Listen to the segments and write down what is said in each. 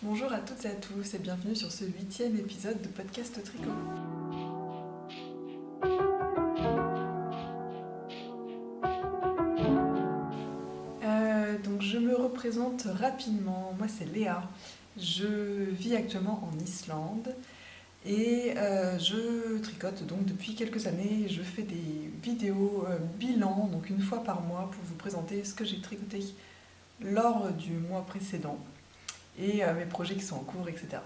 Bonjour à toutes et à tous et bienvenue sur ce 8e épisode de Podcast Tricot. Donc je me représente rapidement, moi c'est Léa, je vis actuellement en Islande et je tricote donc depuis quelques années. Je fais des vidéos bilan, donc une fois par mois pour vous présenter ce que j'ai tricoté lors du mois précédent et mes projets qui sont en cours, etc.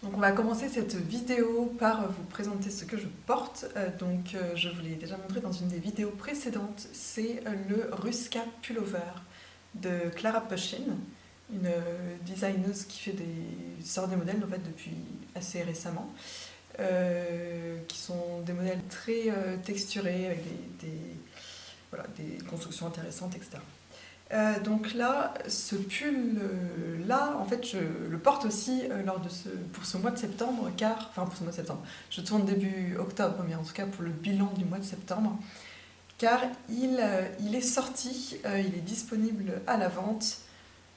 Donc on va commencer cette vidéo par vous présenter ce que je porte. Je vous l'ai déjà montré dans une des vidéos précédentes, c'est le Ruska Pullover de Clara Pushin, une designeuse qui sort des modèles en fait, depuis assez récemment, qui sont des modèles très texturés avec des constructions intéressantes, etc. Donc là, ce pull-là, en fait, je le porte aussi pour ce mois de septembre, pour ce mois de septembre, je tourne début octobre, mais en tout cas pour le bilan du mois de septembre, car il est sorti, il est disponible à la vente,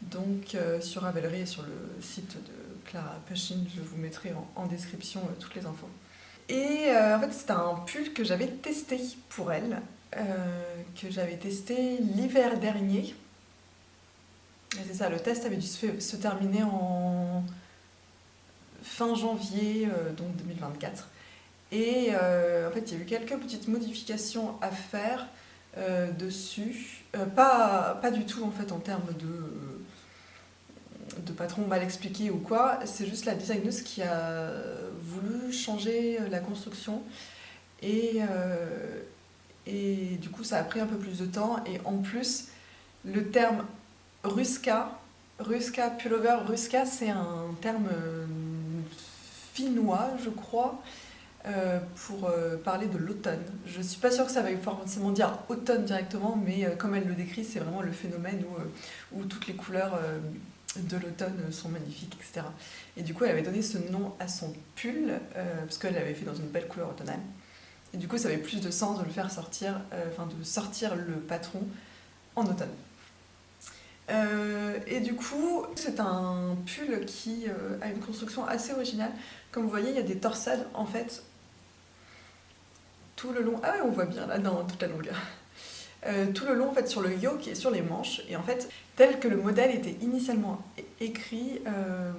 donc sur Ravelry et sur le site de Clara Pushin, je vous mettrai en description toutes les infos. Et en fait, c'est un pull que j'avais testé pour elle, que j'avais testé l'hiver dernier. Et c'est ça, le test avait dû se terminer en fin janvier donc 2024. Et en fait, il y a eu quelques petites modifications à faire dessus. Pas du tout en fait en termes de patron mal expliqué ou quoi. C'est juste la designeuse qui a voulu changer la construction. Et du coup, ça a pris un peu plus de temps. Et en plus, le terme Ruska pullover, Ruska c'est un terme finnois, je crois, pour parler de l'automne. Je ne suis pas sûre que ça va forcément dire automne directement, mais comme elle le décrit, c'est vraiment le phénomène où toutes les couleurs de l'automne sont magnifiques, etc. Et du coup, elle avait donné ce nom à son pull, parce qu'elle l'avait fait dans une belle couleur automnale. Et du coup, ça avait plus de sens de le faire sortir, de sortir le patron en automne. Et du coup, c'est un pull qui a une construction assez originale. Comme vous voyez, il y a des torsades en fait tout le long. Ah ouais, on voit bien là dans toute la longueur. Tout le long en fait sur le yoke et sur les manches. Et en fait, tel que le modèle était initialement écrit,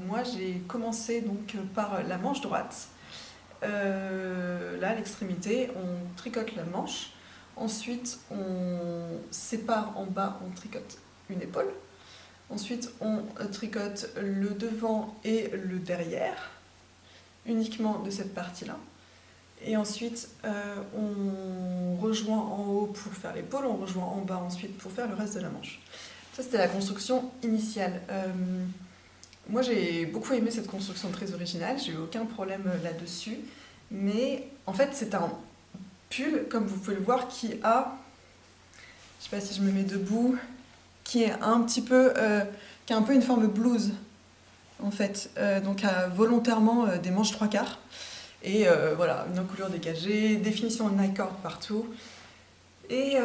moi j'ai commencé donc par la manche droite. Là, à l'extrémité, on tricote la manche. Ensuite, on sépare en bas, on tricote une épaule. Ensuite, on tricote le devant et le derrière, uniquement de cette partie-là. Et ensuite, on rejoint en haut pour faire l'épaule, on rejoint en bas ensuite pour faire le reste de la manche. Ça, c'était la construction initiale. Moi, j'ai beaucoup aimé cette construction très originale, j'ai eu aucun problème là-dessus. Mais en fait, c'est un pull, comme vous pouvez le voir, qui a, je sais pas si je me mets debout, qui est qui a un peu une forme blouse en fait, donc a volontairement des manches 3/4 et voilà, une encolure dégagée, définition en accord partout et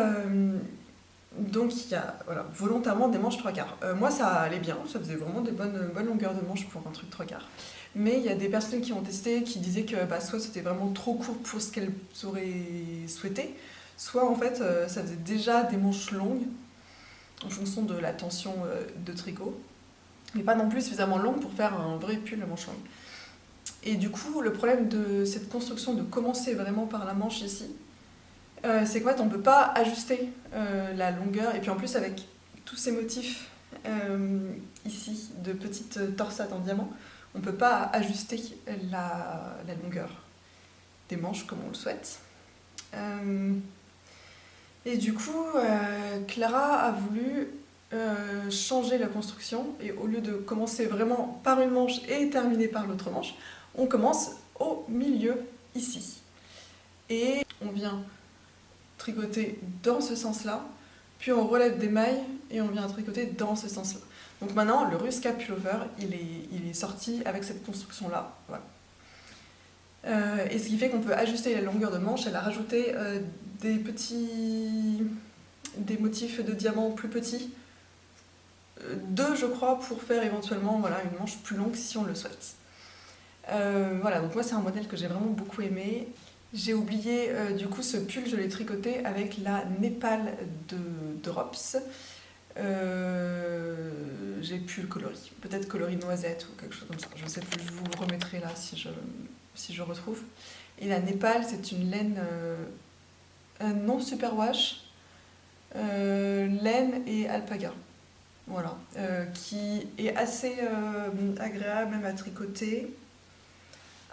donc il y a volontairement des manches 3/4. Moi ça allait bien, ça faisait vraiment des bonnes longueurs de manches pour un truc 3/4. Mais il y a des personnes qui ont testé qui disaient que soit c'était vraiment trop court pour ce qu'elles auraient souhaité, soit en fait ça faisait déjà des manches longues en fonction de la tension de tricot, mais pas non plus suffisamment longue pour faire un vrai pull à manche longue. Et du coup, le problème de cette construction, de commencer vraiment par la manche ici, c'est qu'en fait, on ne peut pas ajuster la longueur, et puis en plus avec tous ces motifs ici, de petites torsades en diamant, on ne peut pas ajuster la longueur des manches comme on le souhaite. Et du coup, Clara a voulu changer la construction et au lieu de commencer vraiment par une manche et terminer par l'autre manche, on commence au milieu ici. Et on vient tricoter dans ce sens-là, puis on relève des mailles et on vient tricoter dans ce sens-là. Donc maintenant, le Ruska Pullover, il est sorti avec cette construction-là. Voilà. Et ce qui fait qu'on peut ajuster la longueur de manche. Elle a rajouté des motifs de diamants plus petits. Deux, je crois, pour faire éventuellement voilà, une manche plus longue si on le souhaite. Voilà, donc moi c'est un modèle que j'ai vraiment beaucoup aimé. J'ai oublié du coup ce pull, je l'ai tricoté avec la Népal de Drops. J'ai plus le coloris, peut-être coloris noisette ou quelque chose comme ça, je sais plus, je vous le remettrai là si je retrouve. Et la Népal, c'est une laine non superwash, laine et alpaga. Voilà, qui est assez agréable même à tricoter,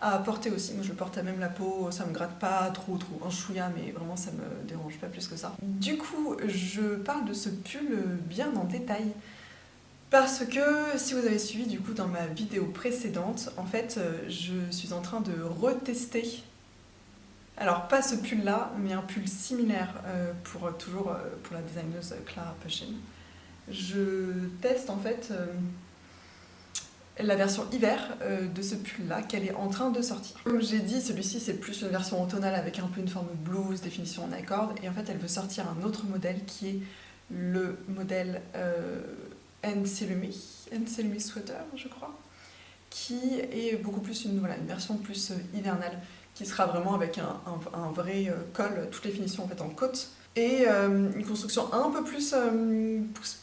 à porter aussi. Moi je le porte à même la peau, ça me gratte pas trop, un chouïa, mais vraiment ça me dérange pas plus que ça. Du coup, je parle de ce pull bien en détail, parce que si vous avez suivi du coup dans ma vidéo précédente, en fait je suis en train de retester, alors pas ce pull là, mais un pull similaire pour la designeuse Clara Pushin. Je teste en fait la version hiver de ce pull là qu'elle est en train de sortir. Comme j'ai dit, celui-ci c'est plus une version automnale avec un peu une forme blouse, définition en accord, et en fait elle veut sortir un autre modèle qui est le modèle Enselumi Sweater, je crois, qui est beaucoup plus une version plus hivernale, qui sera vraiment avec un vrai col, toutes les finitions en fait en côte, et une construction un peu plus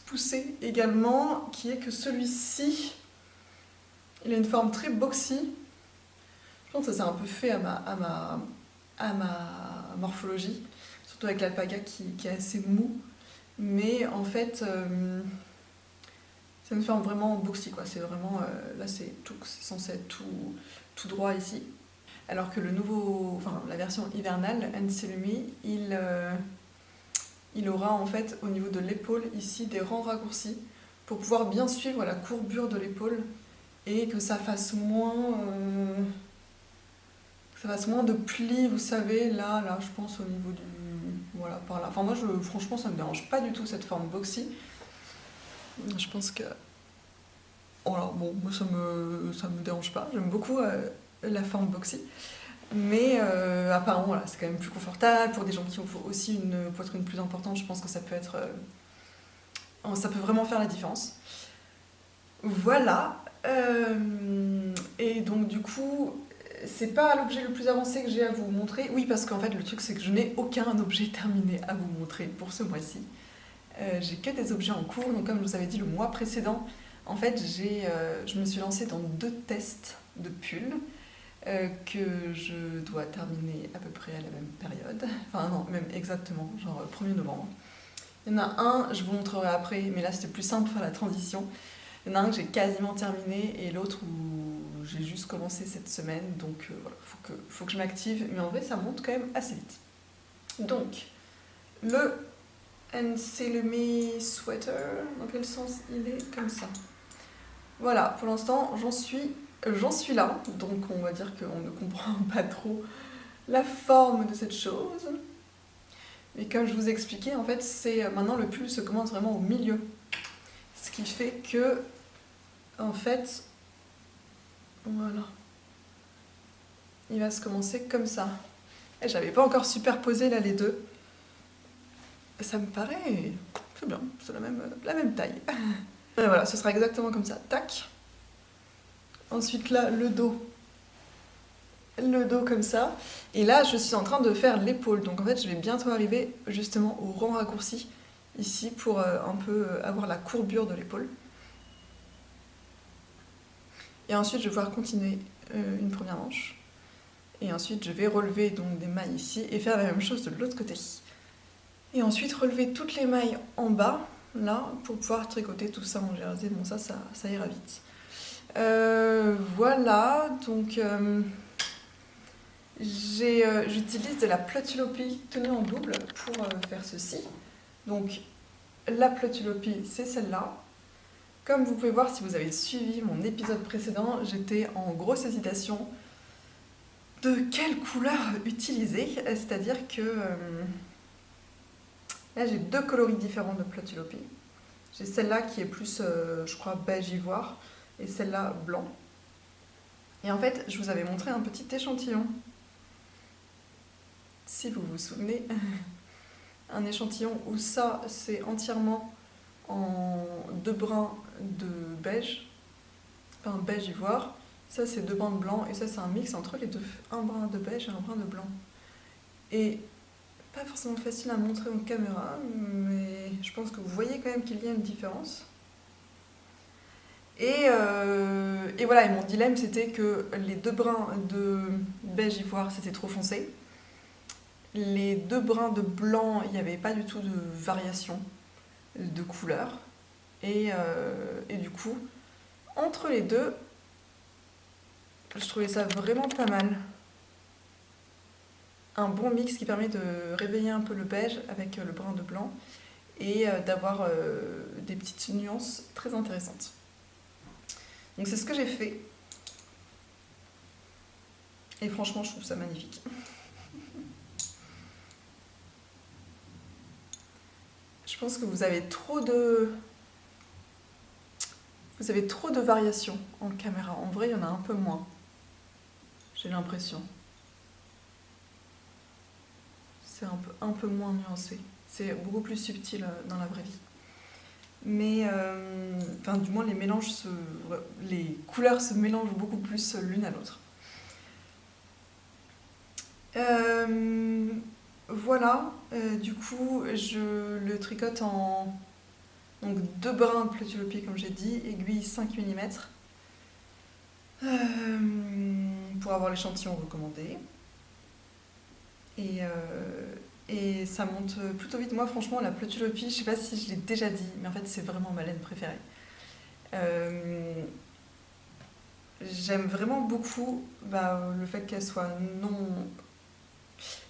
poussée également, qui est que celui-ci, il a une forme très boxy. Je pense que ça s'est un peu fait à ma morphologie, surtout avec l'alpaga qui est assez mou, mais en fait c'est une forme vraiment boxy, quoi. C'est vraiment là c'est censé être tout droit ici, alors que la version hivernale Enselumi, il aura en fait au niveau de l'épaule ici des rangs raccourcis pour pouvoir bien suivre la courbure de l'épaule et que ça fasse moins de plis, vous savez, là je pense au niveau du... Voilà, par là. Enfin moi franchement ça me dérange pas du tout cette forme boxy. Je pense que... Voilà, bon, moi ça me dérange pas, j'aime beaucoup la forme boxy. Mais apparemment, voilà, c'est quand même plus confortable pour des gens qui ont aussi une poitrine plus importante. Je pense que ça peut vraiment faire la différence. Voilà. Et donc du coup, c'est pas l'objet le plus avancé que j'ai à vous montrer. Oui, parce qu'en fait, le truc c'est que je n'ai aucun objet terminé à vous montrer pour ce mois-ci. J'ai que des objets en cours. Donc comme je vous avais dit le mois précédent, en fait, je me suis lancée dans 2 tests de pulls. Que je dois terminer à peu près à la même période, enfin non, même exactement, genre 1er novembre. Il y en a un, je vous montrerai après, mais là c'était plus simple pour faire la transition. Il y en a un que j'ai quasiment terminé et l'autre où j'ai juste commencé cette semaine, donc voilà, faut que je m'active, mais en vrai ça monte quand même assez vite. Donc, le Enselumi Sweater, dans quel sens il est? Comme ça. Voilà, pour l'instant j'en suis là, donc on va dire qu'on ne comprend pas trop la forme de cette chose. Mais comme je vous expliquais, en fait, maintenant le pull se commence vraiment au milieu. Ce qui fait que, en fait, voilà, il va se commencer comme ça. Et j'avais pas encore superposé là les deux. Ça me paraît... c'est bien, c'est la même taille. Et voilà, ce sera exactement comme ça. Tac. Ensuite là, le dos comme ça. Et là, je suis en train de faire l'épaule. Donc en fait, je vais bientôt arriver justement au rang raccourci ici pour un peu avoir la courbure de l'épaule. Et ensuite, je vais pouvoir continuer une première manche. Et ensuite, je vais relever donc des mailles ici et faire la même chose de l'autre côté. Et ensuite, relever toutes les mailles en bas, là, pour pouvoir tricoter tout ça en jersey. Bon, ça ira vite. Voilà, donc j'utilise de la Plötulopi tenue en double pour faire ceci. Donc la Plötulopi, c'est celle-là. Comme vous pouvez voir si vous avez suivi mon épisode précédent, j'étais en grosse hésitation de quelle couleur utiliser. C'est-à-dire que là j'ai 2 coloris différents de Plötulopi. J'ai celle-là qui est plus, je crois, beige ivoire, et celle-là blanc. Et en fait, je vous avais montré un petit échantillon, si vous vous souvenez, un échantillon où ça, c'est entièrement en 2 brins de beige, enfin beige ivoire, ça c'est 2 brins de blanc, et ça c'est un mix entre les deux, un brin de beige et un brin de blanc. Et pas forcément facile à montrer en caméra, mais je pense que vous voyez quand même qu'il y a une différence. Et voilà, et mon dilemme c'était que les 2 brins de beige ivoire c'était trop foncé. Les 2 brins de blanc, il n'y avait pas du tout de variation de couleur. Et du coup, entre les deux, je trouvais ça vraiment pas mal. Un bon mix qui permet de réveiller un peu le beige avec le brun de blanc et d'avoir des petites nuances très intéressantes. Donc c'est ce que j'ai fait. Et franchement, je trouve ça magnifique. Je pense que vous avez trop de variations en caméra. En vrai, il y en a un peu moins. J'ai l'impression. C'est un peu moins nuancé. C'est beaucoup plus subtil dans la vraie vie. Mais, enfin, du moins, les couleurs se mélangent beaucoup plus l'une à l'autre. Voilà, du coup, je le tricote en donc 2 brins de Pleutulopier, comme j'ai dit, aiguille 5 mm, pour avoir l'échantillon recommandé. Et ça monte plutôt vite. Moi, franchement, la Pleutulopie, je sais pas si je l'ai déjà dit, mais en fait, c'est vraiment ma laine préférée. J'aime vraiment beaucoup le fait qu'elle soit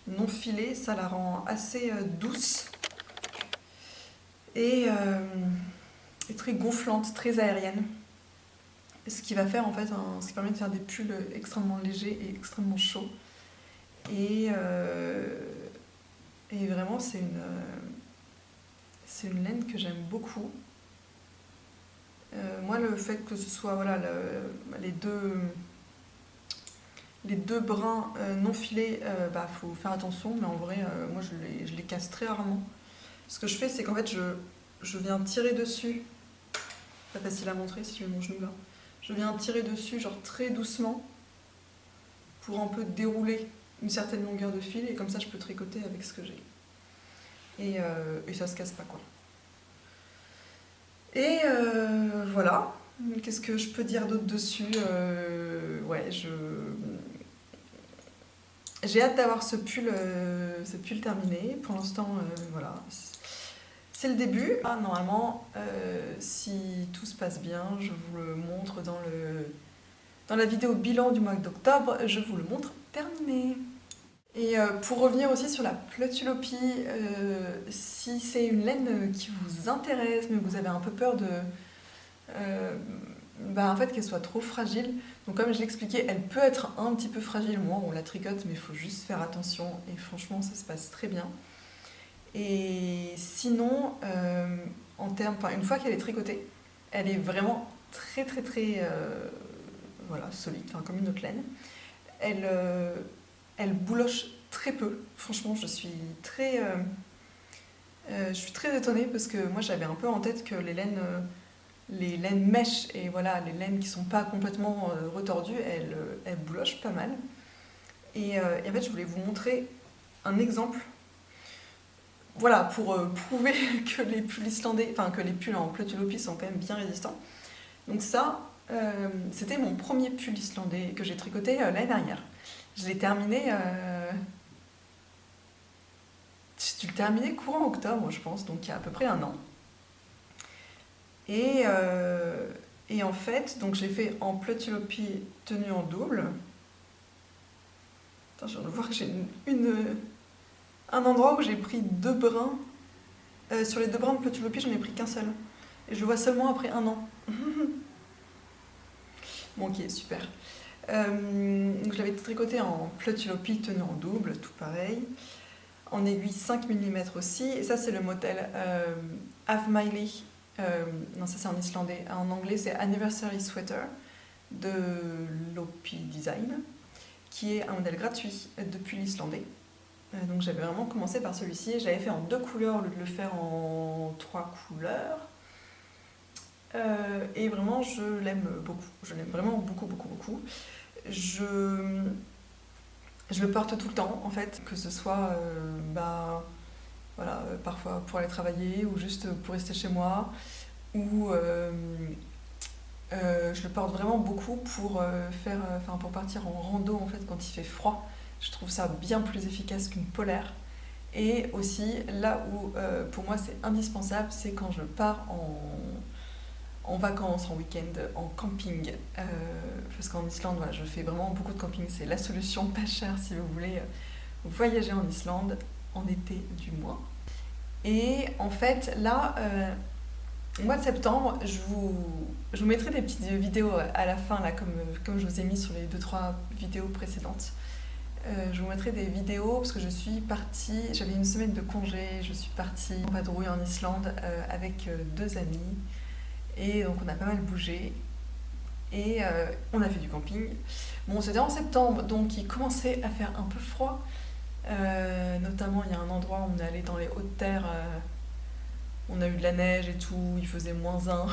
non filée, ça la rend assez douce et très gonflante, très aérienne. Ce qui va faire en fait, ce qui permet de faire des pulls extrêmement légers et extrêmement chauds. Et vraiment, c'est une laine que j'aime beaucoup. Moi, le fait que ce soit voilà, les deux brins non filés, faut faire attention, mais en vrai, moi je les casse très rarement. Ce que je fais, c'est qu'en fait, je viens tirer dessus. Pas facile à montrer si je mets mon genou là. Je viens tirer dessus, genre très doucement, pour un peu dérouler une certaine longueur de fil, et comme ça, je peux tricoter avec ce que j'ai. Et ça se casse pas, quoi. Et voilà. Qu'est-ce que je peux dire d'autre dessus? J'ai hâte d'avoir ce pull terminé. Pour l'instant, voilà. C'est le début. Normalement, si tout se passe bien, je vous le montre dans la vidéo bilan du mois d'octobre, je vous le montre terminé. Et pour revenir aussi sur la Pleutulopie, si c'est une laine qui vous intéresse, mais vous avez un peu peur en fait, qu'elle soit trop fragile. Donc comme je l'expliquais, elle peut être un petit peu fragile. Moi, on la tricote, mais il faut juste faire attention. Et franchement, ça se passe très bien. Et sinon, une fois qu'elle est tricotée, elle est vraiment très très très solide, comme une autre laine. Elle bouloche très peu. Franchement, je suis très étonnée parce que moi j'avais un peu en tête que les laines mèches et voilà, les laines qui sont pas complètement retordues, elles boulochent pas mal. Et en fait, je voulais vous montrer un exemple. Voilà, pour prouver que les pulls islandais, que les pulls en Pleutulopie sont quand même bien résistants. Donc ça, c'était mon premier pull islandais que j'ai tricoté l'année dernière. Je l'ai terminé... J'ai dû le terminer courant octobre, je pense, donc il y a à peu près 1 an. Et en fait, donc j'ai fait en Pleutulopie tenue en double. Attends, je viens de voir que j'ai un endroit où j'ai pris 2 brins. Sur les 2 brins de Pleutulopie, j'en ai pris qu'un seul. Et je le vois seulement après 1 an. Bon, ok, super. Donc je l'avais tricoté en Pleutulopie tenue en double, tout pareil. En aiguille 5 mm aussi. Et ça, c'est le modèle Afmæli. Non, ça c'est en islandais. En anglais, c'est Anniversary Sweater. de Lopi Design, qui est un modèle gratuit de pull islandais. Donc j'avais vraiment commencé par celui-ci. J'avais fait en 2 couleurs au lieu de le faire en 3 couleurs. Et vraiment, je l'aime beaucoup. Je l'aime vraiment beaucoup, beaucoup, beaucoup. Je le porte tout le temps, en fait, que ce soit voilà, parfois pour aller travailler ou juste pour rester chez moi. Ou je le porte vraiment beaucoup pour pour partir en rando, en fait, quand il fait froid. Je trouve ça bien plus efficace qu'une polaire. Et aussi, là où pour moi c'est indispensable, c'est quand je pars en vacances, en week-end, en camping. Parce qu'en Islande, voilà, je fais vraiment beaucoup de camping. C'est la solution pas chère si vous voulez voyager en Islande, en été du moins. Et en fait, là, au mois de septembre, je vous mettrai des petites vidéos à la fin, là, comme je vous ai mis sur les 2-3 vidéos précédentes. Je vous mettrai des vidéos parce que je suis partie, j'avais une semaine de congé, je suis partie en vadrouille en Islande avec 2 amis. Et donc on a pas mal bougé et on a fait du camping. Bon, c'était en septembre, donc il commençait à faire un peu froid. Notamment, il y a un endroit où on est allé dans les hautes terres, on a eu de la neige et tout, il faisait -1.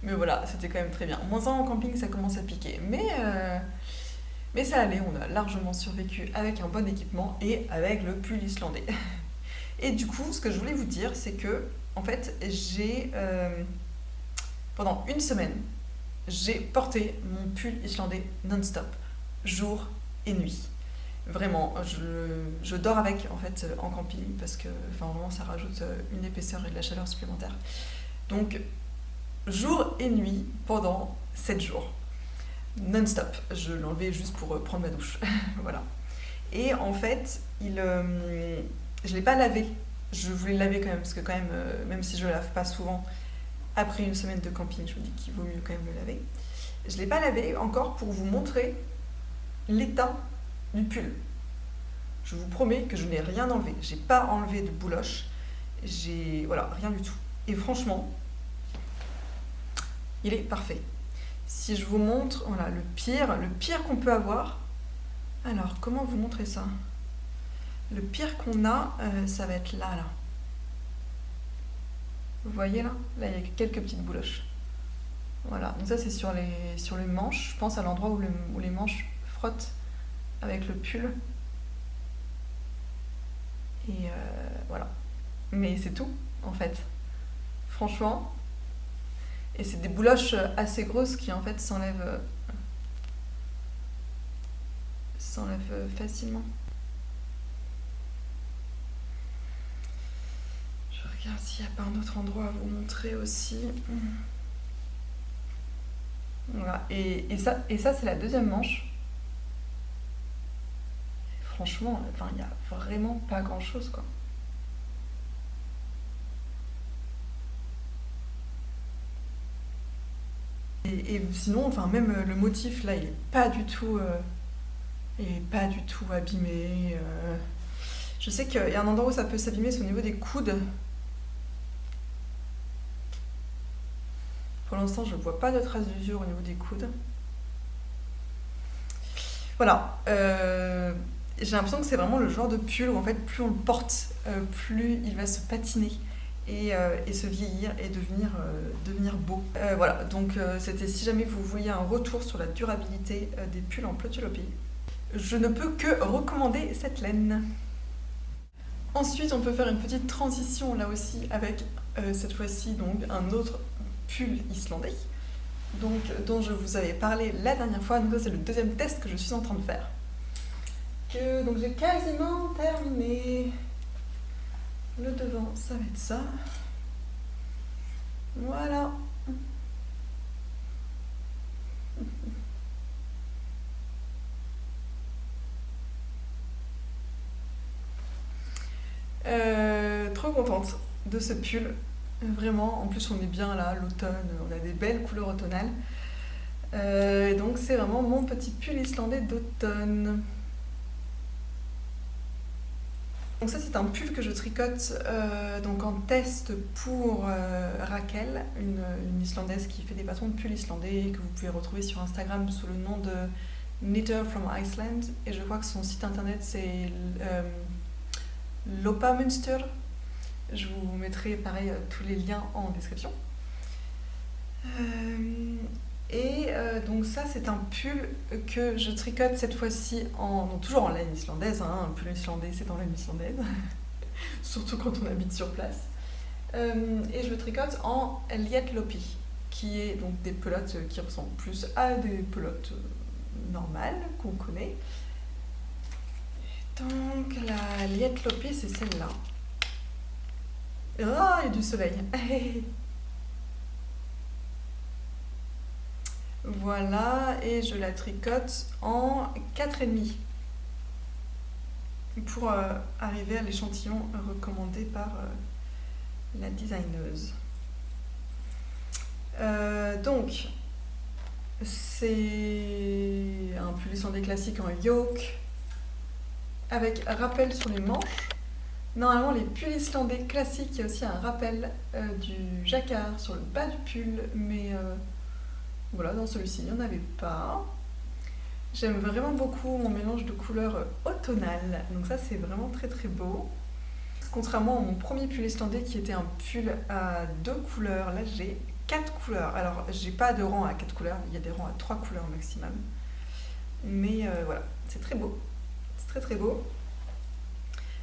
Mais voilà, c'était quand même très bien. -1 en camping, ça commence à piquer. Mais ça allait, on a largement survécu avec un bon équipement et avec le pull islandais. Et du coup, ce que je voulais vous dire, c'est que, en fait, pendant une semaine, j'ai porté mon pull islandais non-stop, jour et nuit. Vraiment, je dors avec, en fait, en camping, parce que, vraiment, ça rajoute une épaisseur et de la chaleur supplémentaire. Donc, jour et nuit pendant 7 jours. Non-stop. Je l'enlevais juste pour prendre ma douche. Voilà. Et en fait, je ne l'ai pas lavé. Je voulais le laver quand même, parce que quand même, même si je ne le lave pas souvent, après une semaine de camping, je me dis qu'il vaut mieux quand même le laver. Je ne l'ai pas lavé encore pour vous montrer l'état du pull. Je vous promets que je n'ai rien enlevé. J'ai pas enlevé de bouloche. Voilà, rien du tout. Et franchement, il est parfait. Si je vous montre, voilà, le pire qu'on peut avoir. Alors, comment vous montrer ça? Le pire qu'on a, ça va être là. Vous voyez là? Là, il y a quelques petites bouloches. Voilà, donc ça c'est sur les manches. Je pense à l'endroit où les manches frottent avec le pull. Et voilà. Mais c'est tout, en fait. Franchement. Et c'est des bouloches assez grosses qui, en fait, s'enlèvent facilement. Je regarde s'il n'y a pas un autre endroit à vous montrer aussi. Voilà. Et ça c'est la deuxième manche. Franchement, il n'y a vraiment pas grand chose, quoi. Et sinon, même le motif là, il est pas du tout abîmé. Je sais qu'il y a un endroit où ça peut s'abîmer, c'est au niveau des coudes. Pour l'instant, je vois pas de traces d'usure au niveau des coudes. Voilà. J'ai l'impression que c'est vraiment le genre de pull où en fait, plus on le porte, plus il va se patiner et se vieillir et devenir beau. Voilà, donc c'était si jamais vous vouliez un retour sur la durabilité des pulls en Plötulopi. Je ne peux que recommander cette laine. Ensuite, on peut faire une petite transition là aussi avec cette fois-ci donc un autre pull islandais dont je vous avais parlé la dernière fois. Donc ça, c'est le deuxième test que je suis en train de faire. Donc j'ai quasiment terminé. Le devant, ça va être ça. Voilà. Trop contente de ce pull. Vraiment, en plus on est bien là, l'automne, on a des belles couleurs automnales. Donc c'est vraiment mon petit pull islandais d'automne. Donc ça c'est un pull que je tricote donc en test pour Raquel, une Islandaise qui fait des patrons de pulls islandais que vous pouvez retrouver sur Instagram sous le nom de Knitter from Iceland, et je crois que son site internet c'est Lopamunster. Je vous mettrai pareil tous les liens en description. Donc ça c'est un pull que je tricote cette fois-ci donc toujours en laine islandaise, hein, un pull islandais c'est en laine islandaise, surtout quand on habite sur place. Et je le tricote en lietlopi, qui est donc des pelotes qui ressemblent plus à des pelotes normales qu'on connaît. Donc la lietlopi c'est celle-là. Ah, il y a du soleil. Voilà, et je la tricote en 4,5 pour arriver à l'échantillon recommandé par la designeuse. Donc, c'est un pull islandais classique en yoke avec rappel sur les manches. Normalement, les pulls islandais classiques, il y a aussi un rappel du jacquard sur le bas du pull, mais voilà, dans celui-ci, il n'y en avait pas. J'aime vraiment beaucoup mon mélange de couleurs automnales, donc ça c'est vraiment très très beau. Contrairement à mon premier pull islandais qui était un pull à 2 couleurs, là j'ai 4 couleurs. Alors j'ai pas de rang à 4 couleurs, il y a des rangs à 3 couleurs maximum. Mais voilà, c'est très beau, c'est très très beau.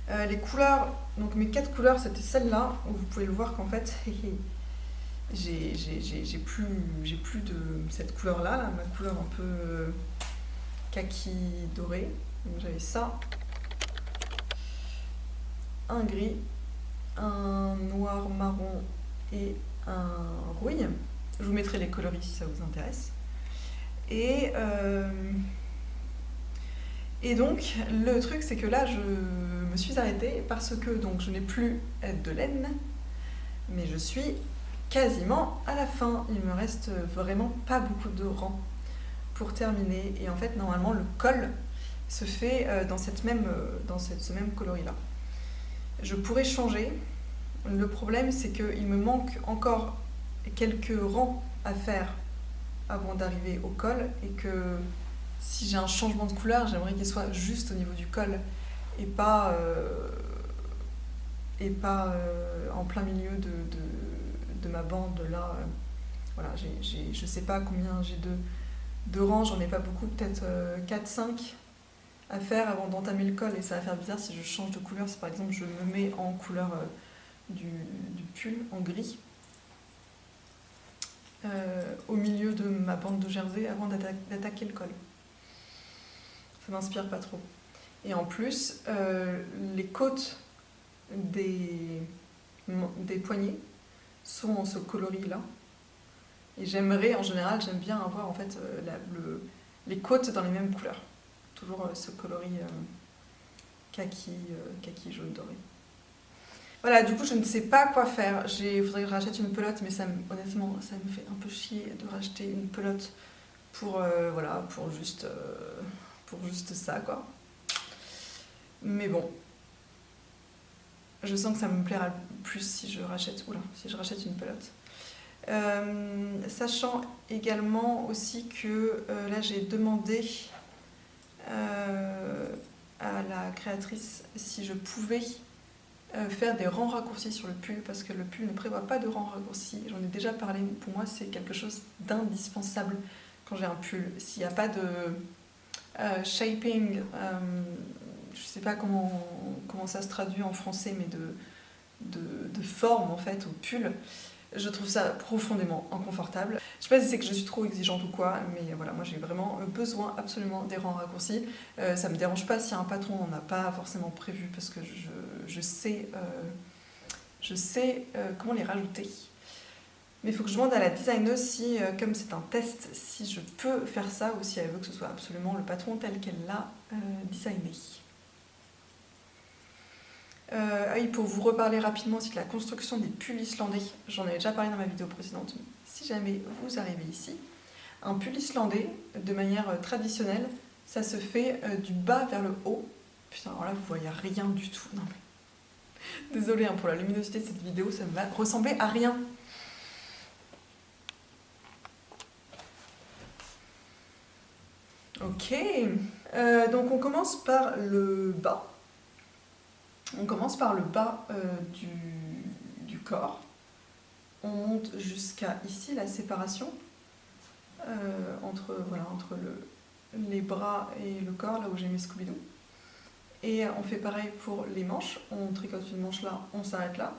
Les couleurs, donc mes 4 couleurs c'était celle-là, où vous pouvez le voir qu'en fait j'ai plus de cette couleur-là, là, ma couleur un peu kaki doré. Donc j'avais ça, un gris, un noir marron et un rouille. Je vous mettrai les coloris si ça vous intéresse. Et donc le truc c'est que là je me suis arrêtée parce que donc je n'ai plus de laine, mais je suis quasiment à la fin. Il me reste vraiment pas beaucoup de rangs pour terminer, et en fait normalement le col se fait dans ce même coloris là. Je pourrais changer, le problème c'est qu'il me manque encore quelques rangs à faire avant d'arriver au col, et que si j'ai un changement de couleur, j'aimerais qu'il soit juste au niveau du col et pas en plein milieu de ma bande là. Voilà, je sais pas combien j'ai de rangs, j'en ai pas beaucoup, peut-être 4-5 à faire avant d'entamer le col, et ça va faire bizarre si je change de couleur. Si par exemple je me mets en couleur du pull en gris au milieu de ma bande de jersey avant d'attaquer le col. Ça m'inspire pas trop. Et en plus, les côtes des poignets sont en ce coloris là. Et j'aimerais, en général, j'aime bien avoir en fait les côtes dans les mêmes couleurs. Toujours ce coloris kaki jaune doré. Voilà, du coup, je ne sais pas quoi faire. Il faudrait que je rachète une pelote, mais honnêtement, ça me fait un peu chier de racheter une pelote pour juste ça, quoi. Mais bon, je sens que ça me plaira plus si je rachète une pelote. Sachant également aussi que là j'ai demandé à la créatrice si je pouvais faire des rangs raccourcis sur le pull, parce que le pull ne prévoit pas de rangs raccourcis. J'en ai déjà parlé, pour moi c'est quelque chose d'indispensable quand j'ai un pull. S'il n'y a pas de shaping, je sais pas comment ça se traduit en français, mais de forme en fait au pull, je trouve ça profondément inconfortable. Je sais pas si c'est que je suis trop exigeante ou quoi, mais voilà, moi j'ai vraiment besoin absolument des rangs raccourcis. Ça me dérange pas si un patron n'en a pas forcément prévu, parce que je sais comment les rajouter. Mais il faut que je demande à la designeuse si, comme c'est un test, si je peux faire ça, ou si elle veut que ce soit absolument le patron tel qu'elle l'a designé. Oui, pour vous reparler rapidement aussi de la construction des pulls islandais, j'en avais déjà parlé dans ma vidéo précédente, mais si jamais vous arrivez ici, un pull islandais, de manière traditionnelle, ça se fait du bas vers le haut, Putain, alors là, vous voyez rien du tout. Non, mais... Désolée hein, pour la luminosité de cette vidéo, ça va ressembler à rien. Ok. Donc on commence par le bas. On commence par le bas du corps. On monte jusqu'à ici, la séparation entre les bras et le corps, là où j'ai mis Scooby-Doo. Et on fait pareil pour les manches. On tricote une manche là, on s'arrête là.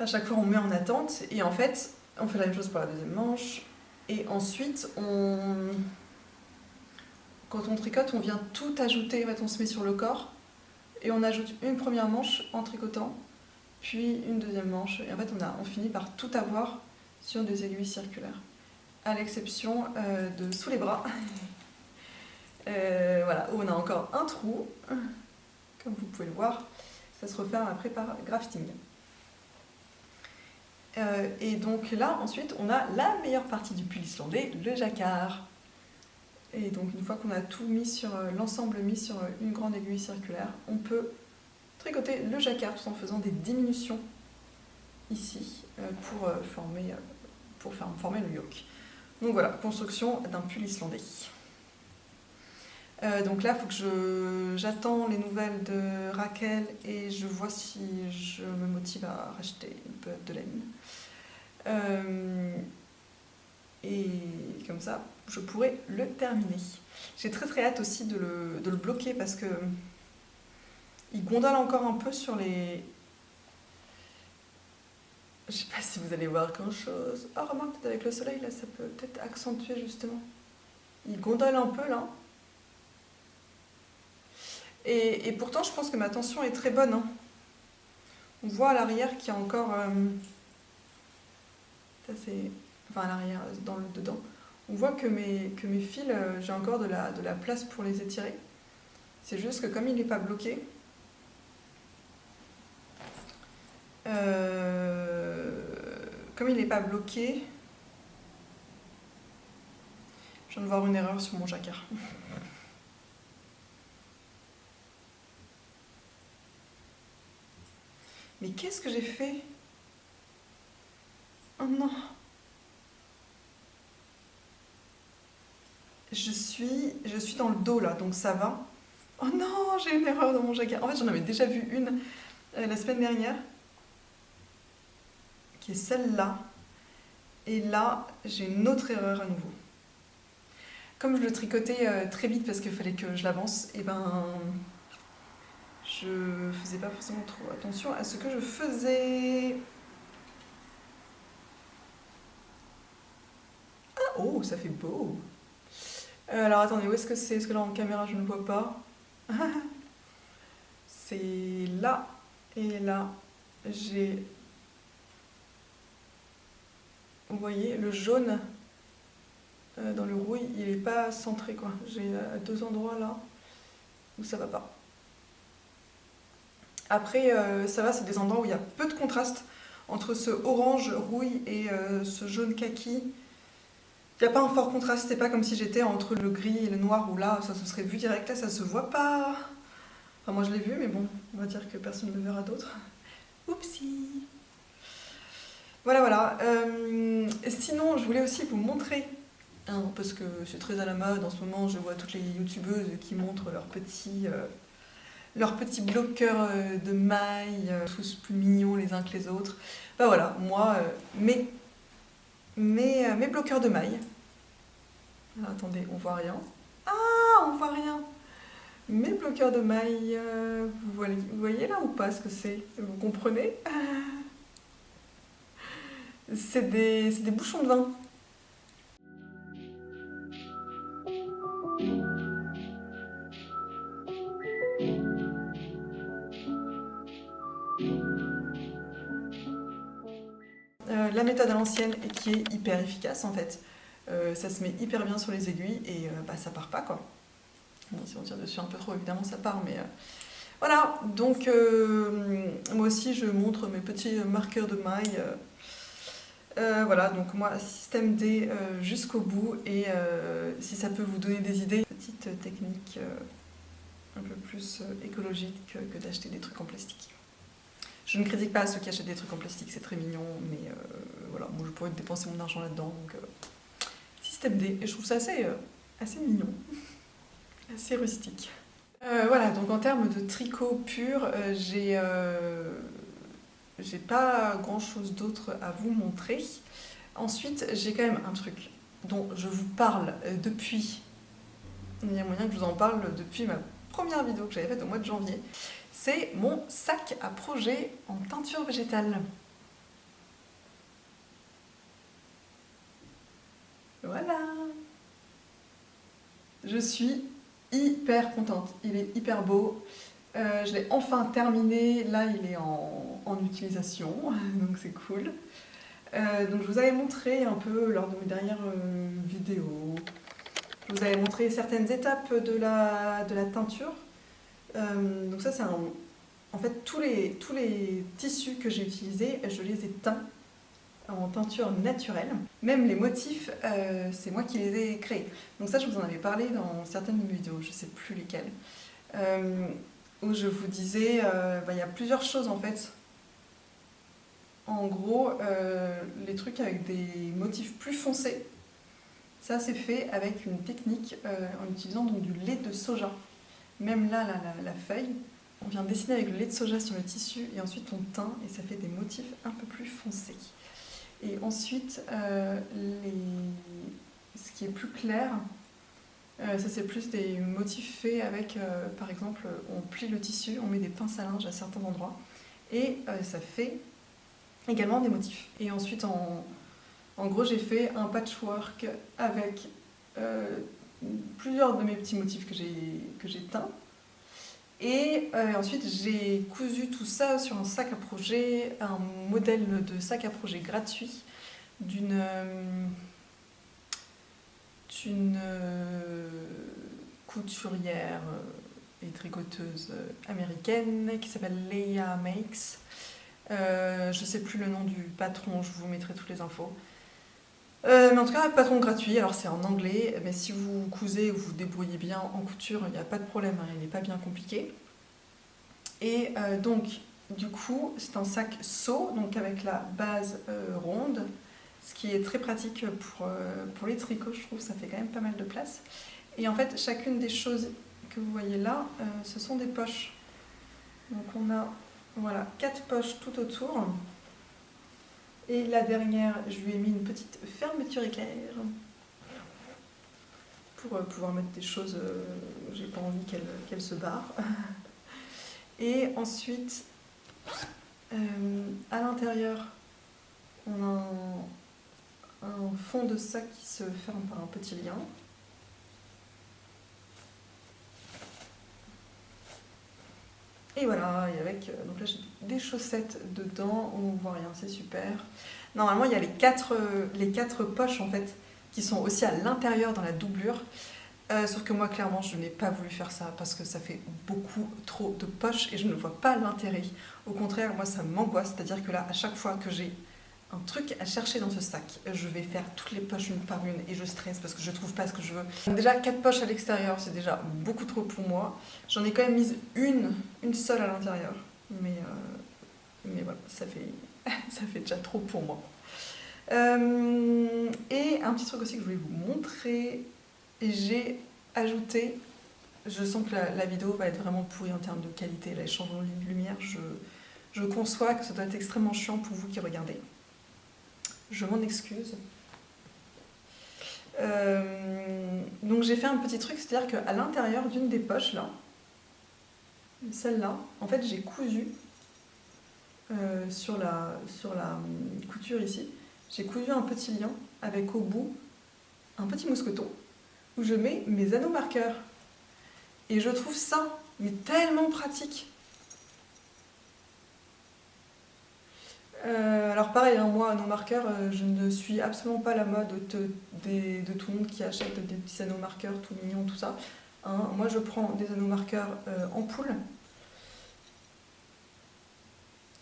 À chaque fois, on met en attente. Et en fait, on fait la même chose pour la deuxième manche. Et ensuite, quand on tricote, on vient tout ajouter. En fait, on se met sur le corps. Et on ajoute une première manche en tricotant, puis une deuxième manche. Et en fait, on finit par tout avoir sur des aiguilles circulaires. À l'exception de sous les bras. Voilà, où on a encore un trou. Comme vous pouvez le voir, ça se referme après par grafting. Et donc là, ensuite, on a la meilleure partie du pull islandais, le jacquard. Et donc une fois qu'on a tout mis sur l'ensemble mis sur une grande aiguille circulaire, on peut tricoter le jacquard tout en faisant des diminutions ici pour former le yoke. Donc voilà, construction d'un pull islandais. Donc là, il faut que j'attends les nouvelles de Raquel et je vois si je me motive à racheter une pelote de laine. Et comme ça, je pourrai le terminer. J'ai très très hâte aussi de le bloquer parce que il gondole encore un peu sur les... Je sais pas si vous allez voir grand chose. Ah, remarque, peut-être avec le soleil, là, ça peut peut-être accentuer justement. Il gondole un peu là. Et pourtant, je pense que ma tension est très bonne. Hein. On voit à l'arrière qu'il y a encore... ça c'est... Enfin, à l'arrière, dedans. On voit que mes fils, j'ai encore de la place pour les étirer. C'est juste que comme il n'est pas bloqué... Comme il n'est pas bloqué... Je viens de voir une erreur sur mon jacquard. Mais qu'est-ce que j'ai fait? Oh non! Je suis dans le dos là, donc ça va. Oh non, j'ai une erreur dans mon jacquard. En fait, j'en avais déjà vu une la semaine dernière, qui est celle-là. Et là, j'ai une autre erreur à nouveau. Comme je le tricotais très vite parce qu'il fallait que je l'avance, et ben... je faisais pas forcément trop attention à ce que je faisais. Ah, oh, ça fait beau. Alors attendez, où est-ce que c'est? Est-ce que là en caméra je ne vois pas? C'est là et là. J'ai... Vous voyez, le jaune dans le rouille, il n'est pas centré quoi. J'ai deux endroits là où ça va pas. Après, ça va, c'est des endroits où il y a peu de contraste entre ce orange rouille et ce jaune kaki. Il n'y a pas un fort contraste, c'est pas comme si j'étais entre le gris et le noir où là, ça se serait vu direct, là ça se voit pas. Enfin, moi je l'ai vu, mais bon, on va dire que personne ne le verra d'autre. Oupsie. Voilà, voilà. Sinon, je voulais aussi vous montrer, hein, parce que c'est très à la mode en ce moment, je vois toutes les youtubeuses qui montrent leurs petits bloqueurs de mailles, tous plus mignons les uns que les autres. Ben voilà, moi, mes bloqueurs de mailles. Alors, attendez, on voit rien. Ah, on voit rien. Mes bloqueurs de mailles, vous voyez là ou pas ce que c'est? Vous comprenez? C'est des bouchons de vin. La méthode à l'ancienne et qui est hyper efficace en fait. Ça se met hyper bien sur les aiguilles et ça part pas quoi. Bon, si on tire dessus un peu trop évidemment ça part, mais voilà. Donc moi aussi je montre mes petits marqueurs de mailles. Voilà, donc moi système D jusqu'au bout et si ça peut vous donner des idées, petite technique un peu plus plus écologique que d'acheter des trucs en plastique. Je ne critique pas ceux qui achètent des trucs en plastique, c'est très mignon, mais voilà, moi je pourrais dépenser mon argent là-dedans, donc système D, et je trouve ça assez mignon, assez rustique. Voilà, donc en termes de tricot pur, j'ai pas grand chose d'autre à vous montrer. Ensuite, j'ai quand même un truc dont je vous parle depuis. Il y a moyen que je vous en parle depuis ma première vidéo que j'avais faite au mois de janvier. C'est mon sac à projet en teinture végétale. Voilà. Je suis hyper contente. Il est hyper beau. Je l'ai enfin terminé. Là, il est en utilisation, donc c'est cool. Donc je vous avais montré un peu lors de mes dernières vidéos. Je vous avais montré certaines étapes de la teinture. Donc ça, c'est en fait, tous les tissus que j'ai utilisés, je les ai teints en teinture naturelle. Même les motifs, c'est moi qui les ai créés. Donc ça, je vous en avais parlé dans certaines de mes vidéos, je ne sais plus lesquelles, où je vous disais, il y a plusieurs choses en fait. En gros, les trucs avec des motifs plus foncés, ça c'est fait avec une technique en utilisant donc du lait de soja. Même là, la feuille, on vient dessiner avec le lait de soja sur le tissu et ensuite on teint et ça fait des motifs un peu plus foncés. Et ensuite, ce qui est plus clair, ça c'est plus des motifs faits avec, par exemple, on plie le tissu, on met des pinces à linge à certains endroits et ça fait également des motifs. Et ensuite, en gros, j'ai fait un patchwork avec plusieurs de mes petits motifs que j'ai teints. Et ensuite, j'ai cousu tout ça sur un sac à projet, un modèle de sac à projet gratuit d'une couturière et tricoteuse américaine qui s'appelle Leia Makes. Je sais plus le nom du patron, je vous mettrai toutes les infos. Mais en tout cas, un patron gratuit, alors c'est en anglais, mais si vous cousez ou vous débrouillez bien en couture, il n'y a pas de problème, hein, il n'est pas bien compliqué. Et donc, du coup, c'est un sac seau, donc avec la base ronde, ce qui est très pratique pour les tricots, je trouve, ça fait quand même pas mal de place. Et en fait, chacune des choses que vous voyez là, ce sont des poches. Donc on a, voilà, 4 poches tout autour. Et la dernière, je lui ai mis une petite fermeture éclair pour pouvoir mettre des choses, j'ai pas envie qu'elle se barre. Et ensuite, à l'intérieur, on a un fond de sac qui se ferme par un petit lien. Et voilà, et avec, donc là j'ai des chaussettes dedans, on ne voit rien, c'est super. Normalement, il y a les quatre poches en fait, qui sont aussi à l'intérieur dans la doublure. Sauf que moi, clairement, je n'ai pas voulu faire ça parce que ça fait beaucoup trop de poches et je ne vois pas l'intérêt. Au contraire, moi, ça m'angoisse. C'est-à-dire que là, à chaque fois que j'ai un truc à chercher dans ce sac, je vais faire toutes les poches une par une et je stresse parce que je trouve pas ce que je veux. Donc déjà, 4 poches à l'extérieur, c'est déjà beaucoup trop pour moi. J'en ai quand même mise une seule à l'intérieur. Mais voilà, ça fait déjà trop pour moi. Et un petit truc aussi que je voulais vous montrer, j'ai ajouté, je sens que la vidéo va être vraiment pourrie en termes de qualité, là, les changements de lumière, je conçois que ça doit être extrêmement chiant pour vous qui regardez. Je m'en excuse. Donc j'ai fait un petit truc, c'est-à-dire qu'à l'intérieur d'une des poches, là, celle-là, en fait j'ai cousu sur la couture ici, j'ai cousu un petit lien avec au bout un petit mousqueton où je mets mes anneaux marqueurs. Et je trouve ça mais tellement pratique. Alors pareil, hein, moi, anneaux marqueurs, je ne suis absolument pas la mode de tout le monde qui achète des petits anneaux marqueurs tout mignons, tout ça. Hein, moi, je prends des anneaux marqueurs en poule.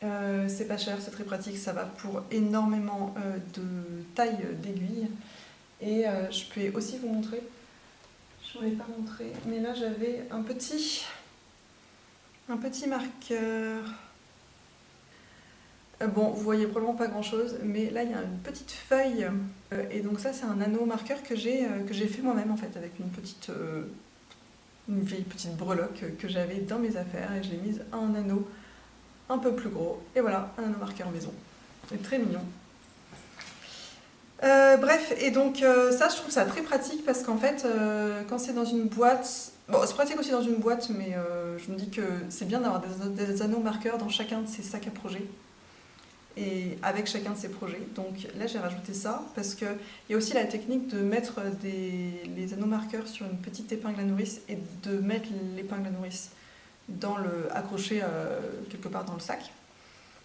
C'est pas cher, c'est très pratique, ça va pour énormément de tailles d'aiguilles. Et je peux aussi vous montrer, je ne vous l'ai pas montré, mais là j'avais un petit Un petit marqueur. Bon, vous voyez probablement pas grand chose, mais là il y a une petite feuille. Et donc ça c'est un anneau marqueur que j'ai fait moi-même en fait, avec une vieille petite breloque que j'avais dans mes affaires et je l'ai mise à un anneau un peu plus gros. Et voilà, un anneau marqueur maison. C'est très mignon. Bref, et donc ça je trouve ça très pratique parce qu'en fait quand c'est dans une boîte, bon c'est pratique aussi dans une boîte mais je me dis que c'est bien d'avoir des anneaux marqueurs dans chacun de ces sacs à projet et avec chacun de ces projets. Donc là j'ai rajouté ça parce qu'il y a aussi la technique de mettre les anneaux marqueurs sur une petite épingle à nourrice et de mettre l'épingle à nourrice accroché quelque part dans le sac.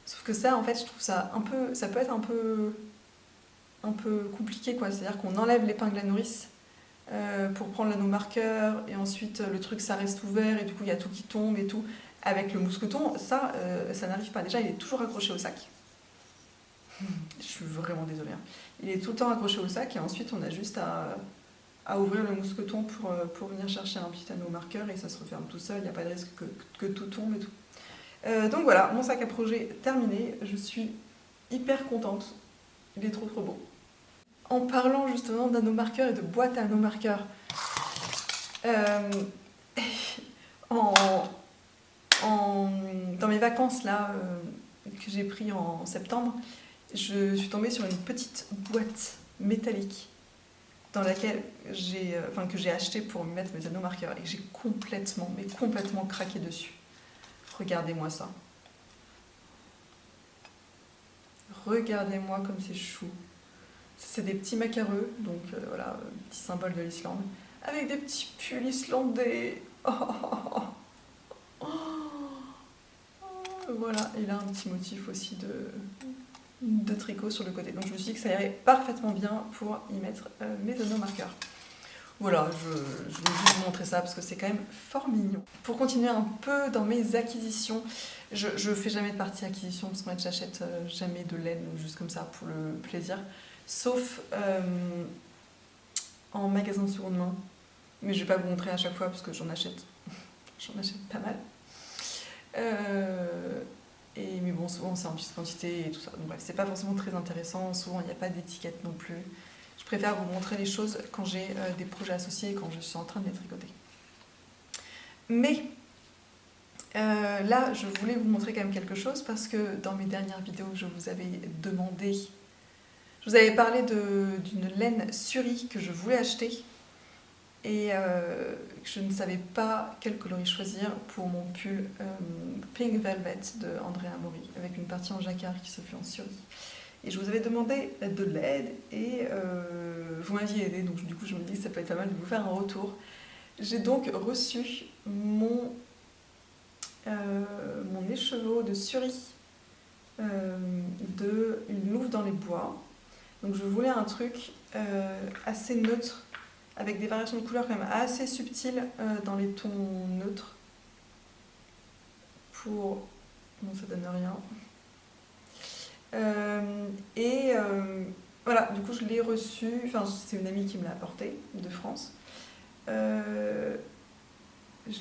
Sauf que ça en fait je trouve ça ça peut être un peu compliqué quoi, c'est-à-dire qu'on enlève l'épingle à nourrice pour prendre l'anneau marqueur et ensuite le truc ça reste ouvert et du coup il y a tout qui tombe et tout. Avec le mousqueton, ça n'arrive pas. Déjà il est toujours accroché au sac. Je suis vraiment désolée. Hein. Il est tout le temps accroché au sac et ensuite on a juste à ouvrir le mousqueton pour venir chercher un petit anneau marqueur et ça se referme tout seul, il n'y a pas de risque que tout tombe et tout. Donc voilà, mon sac à projet terminé, je suis hyper contente, il est trop beau. En parlant justement d'anneaux marqueurs et de boîtes à anneaux marqueurs, dans mes vacances là que j'ai pris en septembre, je suis tombée sur une petite boîte métallique dans laquelle que j'ai acheté pour mettre mes anneaux marqueurs et que j'ai complètement craqué dessus. Regardez-moi ça. Regardez-moi comme c'est chou. C'est des petits macareux, donc voilà, petit symbole de l'Islande, avec des petits pulls islandais. Oh, oh, oh, oh. Voilà, et là un petit motif aussi de tricot sur le côté. Donc je me suis dit que ça irait parfaitement bien pour y mettre mes anneaux marqueurs. Voilà, je voulais juste vous montrer ça parce que c'est quand même fort mignon. Pour continuer un peu dans mes acquisitions, je fais jamais de partie acquisition parce qu'en fait j'achète jamais de laine juste comme ça pour le plaisir, sauf en magasin de seconde main. Mais je vais pas vous montrer à chaque fois parce que j'en achète pas mal. Mais bon, souvent c'est en petite quantité et tout ça. Donc bref, c'est pas forcément très intéressant. Souvent il n'y a pas d'étiquette non plus. Je préfère vous montrer les choses quand j'ai des projets associés et quand je suis en train de les tricoter. Mais là, je voulais vous montrer quand même quelque chose parce que dans mes dernières vidéos, je vous avais parlé d'une laine Suri que je voulais acheter et je ne savais pas quel coloris choisir pour mon pull Pink Velvet de Andrea Mori avec une partie en jacquard qui se fait en Suri. Et je vous avais demandé de l'aide et vous m'aviez aidé, donc du coup je me dis que ça peut être pas mal de vous faire un retour. J'ai donc reçu mon écheveau de Suri de Une louve dans les bois. Donc je voulais un truc assez neutre, avec des variations de couleurs quand même assez subtiles dans les tons neutres. Non, ça donne rien. Voilà, du coup je l'ai reçu, enfin c'est une amie qui me l'a apporté de France. Je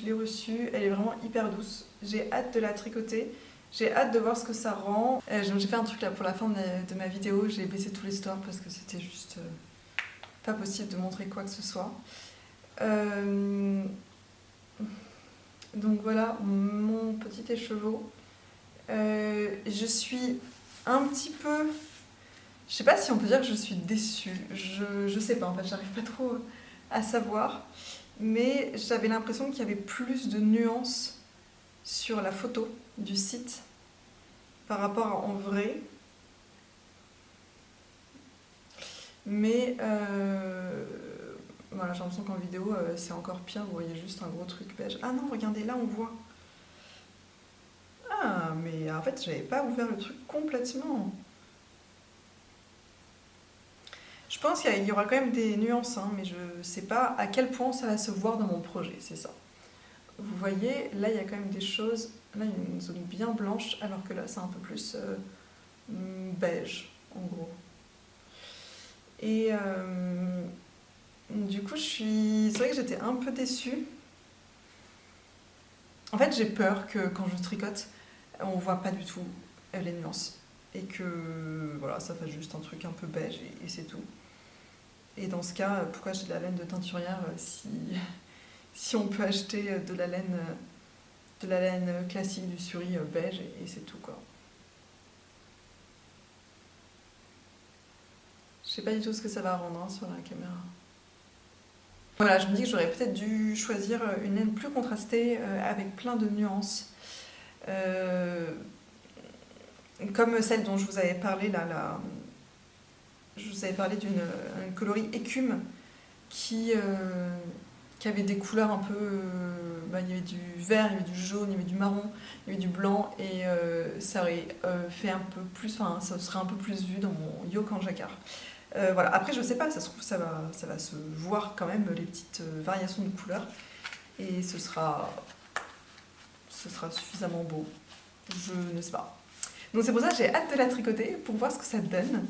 l'ai reçue, elle est vraiment hyper douce. J'ai hâte de la tricoter, j'ai hâte de voir ce que ça rend. J'ai fait un truc là pour la fin de ma vidéo, j'ai baissé tous les stores parce que c'était juste pas possible de montrer quoi que ce soit. Donc voilà mon petit écheveau. Je suis un petit peu... Je sais pas si on peut dire que je suis déçue. Je sais pas, en fait, j'arrive pas trop à savoir. Mais j'avais l'impression qu'il y avait plus de nuances sur la photo du site par rapport à en vrai. Mais voilà, j'ai l'impression qu'en vidéo, c'est encore pire. Vous voyez juste un gros truc beige. Ah non, regardez, là, on voit. Ah, mais en fait, j'avais pas ouvert le truc complètement. Je pense qu'il y aura quand même des nuances, hein, mais je sais pas à quel point ça va se voir dans mon projet, c'est ça. Vous voyez, là, il y a quand même des choses... Là, il y a une zone bien blanche, alors que là, c'est un peu plus beige, en gros. Et du coup, c'est vrai que j'étais un peu déçue. En fait, j'ai peur que quand je tricote, on voit pas du tout les nuances. Et que voilà, ça fasse juste un truc un peu beige et c'est tout. Et dans ce cas, pourquoi j'ai de la laine de teinturière si on peut acheter de la laine classique du suri beige et c'est tout quoi. Je sais pas du tout ce que ça va rendre hein, sur la caméra. Voilà, je me dis que j'aurais peut-être dû choisir une laine plus contrastée avec plein de nuances. Euh, Comme celle dont je vous avais parlé là, je vous avais parlé d'une coloris écume qui, qui avait des couleurs un peu. Il y avait du vert, il y avait du jaune, il y avait du marron, il y avait du blanc et ça aurait fait un peu plus. Enfin, ça serait un peu plus vu dans mon yoke en jacquard. Voilà. Après, je sais pas, ça se trouve, ça va se voir quand même les petites variations de couleurs et ce sera suffisamment beau. Je ne sais pas. Donc c'est pour ça que j'ai hâte de la tricoter pour voir ce que ça donne.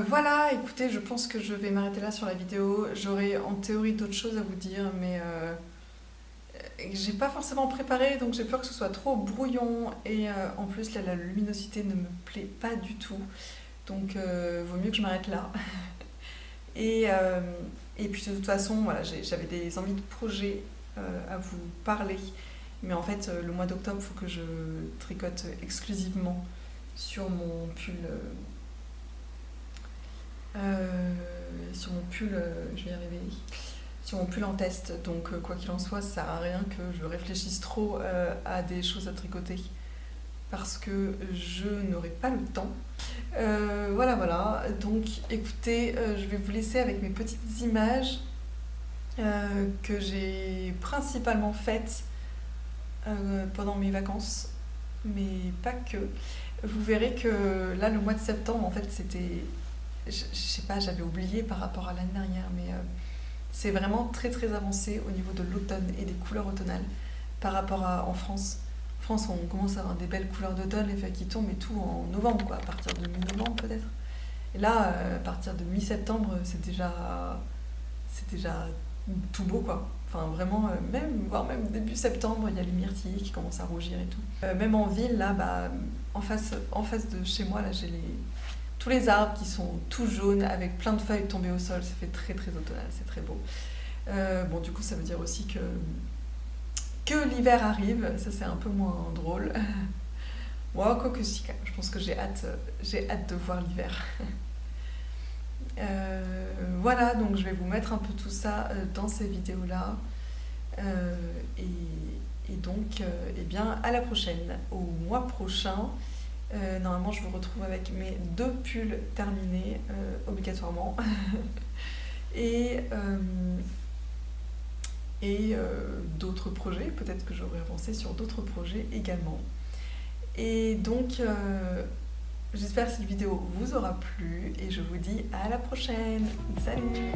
Voilà, écoutez, je pense que je vais m'arrêter là sur la vidéo. J'aurais en théorie d'autres choses à vous dire, mais j'ai pas forcément préparé, donc j'ai peur que ce soit trop brouillon. Et en plus, là, la luminosité ne me plaît pas du tout. Donc, vaut mieux que je m'arrête là. Et, euh, et puis, de toute façon, voilà, j'avais des envies de projet à vous parler. Mais en fait, le mois d'octobre, il faut que je tricote exclusivement sur mon pull. Sur mon pull, je vais y arriver, sur mon pull en test. Donc, quoi qu'il en soit, ça sert à rien que je réfléchisse trop à des choses à tricoter parce que je n'aurai pas le temps. Voilà, voilà. Donc, écoutez, je vais vous laisser avec mes petites images que j'ai principalement faites pendant mes vacances, mais pas que. Vous verrez que là, le mois de septembre, en fait, c'était je sais pas, j'avais oublié par rapport à l'année dernière, mais c'est vraiment très très avancé au niveau de l'automne et des couleurs automnales par rapport à en France. En France, on commence à avoir des belles couleurs d'automne, les feuilles qui tombent et tout en novembre, quoi, à partir de mi-novembre peut-être. Et là, à partir de mi-septembre, c'est déjà tout beau, quoi. Enfin, vraiment, voire même début septembre, il y a les myrtilles qui commencent à rougir et tout. Même en ville, là, bah, en face de chez moi, là, j'ai tous les arbres qui sont tout jaunes avec plein de feuilles tombées au sol. Ça fait très très automnal, c'est très beau. Bon, du coup, ça veut dire aussi que l'hiver arrive. Ça, c'est un peu moins drôle. Moi, quoi que si, quand même. Je pense que j'ai hâte de voir l'hiver. Voilà, donc je vais vous mettre un peu tout ça dans ces vidéos-là. Et donc, eh bien, à la prochaine, au mois prochain. Normalement, je vous retrouve avec mes 2 pulls terminés, obligatoirement. et d'autres projets, peut-être que j'aurai avancé sur d'autres projets également. Et donc, j'espère que cette vidéo vous aura plu et je vous dis à la prochaine. Salut!